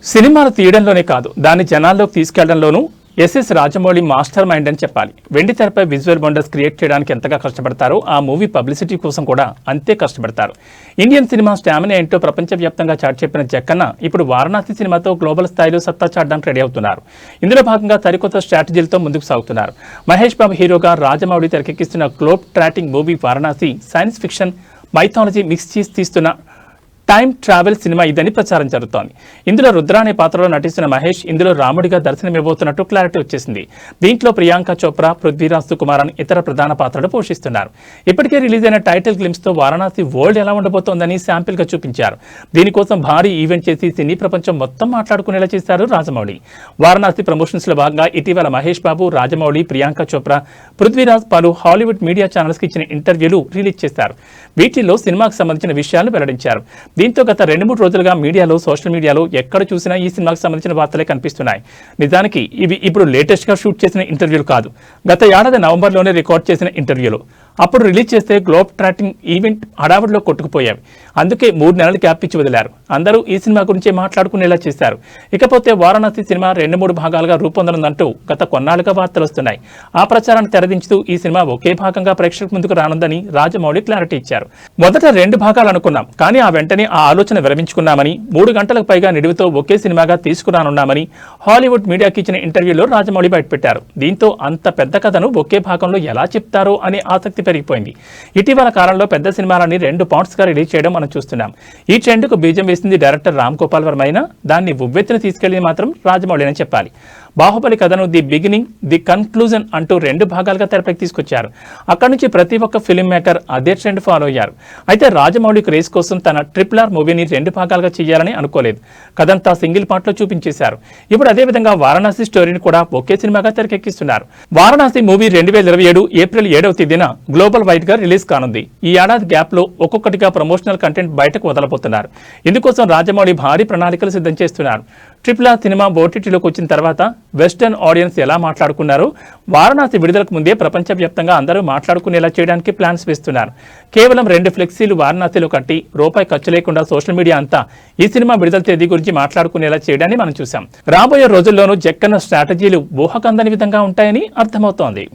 సినిమాలు తీయడంలోనే కాదు, దాన్ని జనాల్లోకి తీసుకెళ్లడంలోనూ ఎస్ఎస్ రాజమౌళి మాస్టర్ మైండ్ అని చెప్పాలి. వెండి తెరపై విజువల్ వండర్స్ క్రియేట్ చేయడానికి ఎంతగా కష్టపడతారో ఆ మూవీ పబ్లిసిటీ కోసం కూడా అంతే కష్టపడతారు. ఇండియన్ సినిమా స్టామినా ఏంటో ప్రపంచవ్యాప్తంగా చాటి చెప్పిన జక్కన్న ఇప్పుడు వారణాసి సినిమాతో గ్లోబల్ స్థాయిలో సత్తా చాటడానికి రెడీ అవుతున్నారు. ఇందులో భాగంగా సరికొత్త స్ట్రాటజీలతో ముందుకు సాగుతున్నారు. మహేష్ బాబు హీరోగా రాజమౌళి తెరకెక్కిస్తున్న globe trotting movie Varanasi science fiction mythology mix చేసి తీస్తున్న టైమ్ ట్రావెల్ సినిమా ఇదని ప్రచారం జరుగుతోంది. ఇందులో రుద్ర అనే పాత్రలో నటిస్తున్న మహేష్ ఇందులో రాముడిగా దర్శనమివ్వబోతున్నట్టు క్లారిటీ వచ్చేసింది. దీంట్లో ప్రియాంక చోప్రా, పృథ్వీరాజ్ సుకుమారన్ ఇతర ప్రధాన పాత్రలు పోషిస్తున్నారు. ఇప్పటికే రిలీజ్ అయిన టైటిల్ గ్లిమ్స్ తో వారణాసి వరల్డ్ ఎలా ఉండబోతోందని శాంపిల్ గా చూపించారు. దీనికోసం భారీ ఈవెంట్ చేసి సినీ ప్రపంచం మొత్తం మాట్లాడుకునేలా చేశారు రాజమౌళి. వారణాసి ప్రమోషన్స్ లో భాగంగా ఇటీవల మహేష్ బాబు, రాజమౌళి, ప్రియాంక చోప్రా, పృథ్వీరాజ్ పలు హాలీవుడ్ మీడియా ఛానల్స్ కి ఇచ్చిన ఇంటర్వ్యూలు రిలీజ్ చేశారు. వీటిల్లో సినిమాకు సంబంధించిన విషయాలను వెల్లడించారు. దీంతో గత 2-3 రోజులుగా మీడియాలో, సోషల్ మీడియాలో ఎక్కడ చూసినా ఈ సినిమాకు సంబంధించిన వార్తలే కనిపిస్తున్నాయి. నిజానికి ఇవి ఇప్పుడు లేటెస్ట్ గా షూట్ చేసిన ఇంటర్వ్యూలు కాదు, గత ఏడాది నవంబర్లోనే రికార్డ్ చేసిన ఇంటర్వ్యూలు. అప్పుడు రిలీజ్ చేస్తే గ్లోబ్ ట్రాటింగ్ ఈవెంట్ హడావుడిలో కొట్టుకుపోయాయి. అందుకే 3 నెలలు గ్యాప్ ఇచ్చి వదిలారు. అందరూ ఈ సినిమా గురించే మాట్లాడుకునేలా చేశారు. ఇకపోతే వారణాసి సినిమా 2-3 భాగాలుగా రూపొందనుందంటూ గత కొన్నాళ్లుగా వార్తలు వస్తున్నాయి. ఆ ప్రచారాన్ని తెరదించుతూ ఈ సినిమా ఒకే భాగంగా ప్రేక్షకుల ముందుకు రానుందని రాజమౌళి క్లారిటీ ఇచ్చారు. మొదట 2 భాగాలు అనుకున్నాం, కానీ ఆ వెంటనే ఆ ఆలోచన విరమించుకున్నామని, 3 గంటలకు పైగా నిడివితో ఒకే సినిమాగా తీసుకురానున్నామని హాలీవుడ్ మీడియాకి ఇచ్చిన ఇంటర్వ్యూలో రాజమౌళి బయటపెట్టారు. దీంతో అంత పెద్ద కథను ఒకే భాగంలో ఎలా చెప్తారో అనే ఆసక్తి పెరిగిపోయింది. ఇటీవల కాలంలో పెద్ద సినిమాలని 2 పార్ట్స్ గా రిలీజ్ చేయడం మనం చూస్తున్నాం. ఈ ట్రెండ్ కు బీజం వేసింది డైరెక్టర్ రామ్ గోపాల్ వర్మ అయినా దాన్ని ఉవ్వెత్తున తీసుకెళ్లింది మాత్రం రాజమౌళి అని చెప్పాలి. బాహుబలి కథను ది బిగినింగ్, ది కన్క్లూజన్ అంటూ 2 భాగాలుగా తెరపైకి తీసుకొచ్చారు. అక్కడి నుంచి ప్రతి ఒక్క ఫిల్మ్ మేకర్ అదే ట్రెండ్ ఫాలో అయ్యారు. అయితే రాజమౌళి క్రేజ్ కోసం తన RRR మూవీని 2 భాగాలుగా చేయాలని అనుకోలేదు. కథంతా సింగిల్ పార్ట్ లో చూపించేశారు. ఇప్పుడు అదే విధంగా వారణాసి స్టోరీని కూడా ఒకే సినిమాగా తెరకెక్కిస్తున్నారు. వారణాసి మూవీ 2027 ఏప్రిల్ 7వ తేదీన గ్లోబల్ వైడ్ గా రిలీజ్ కానుంది. ఈ ఏడాది గ్యాప్ లో ఒక్కొక్కటిగా ప్రమోషనల్ కంటెంట్ బయటకు వదలబోతున్నారు. ఇందుకోసం రాజమౌళి భారీ ప్రణాళికలు సిద్ధం చేస్తున్నారు. RRR సినిమా ఓటీటీలోకి వచ్చిన తర్వాత వెస్టర్న్ ఆడియన్స్ ఎలా మాట్లాడుకున్నారో వారణాసి విడుదలకు ముందే ప్రపంచవ్యాప్తంగా అందరూ మాట్లాడుకునేలా చేయడానికి ప్లాన్స్ వేస్తున్నారు. కేవలం 2 ఫ్లెక్సీలు వారణాసిలో కట్టి రూపాయి ఖర్చు లేకుండా సోషల్ మీడియా అంతా ఈ సినిమా విడుదల తేదీ గురించి మాట్లాడుకునేలా చేయడాన్ని మనం చూసాం. రాబోయే రోజుల్లోనూ జక్కన్న స్ట్రాటజీలు ఊహకందని విధంగా ఉంటాయని అర్థమవుతోంది.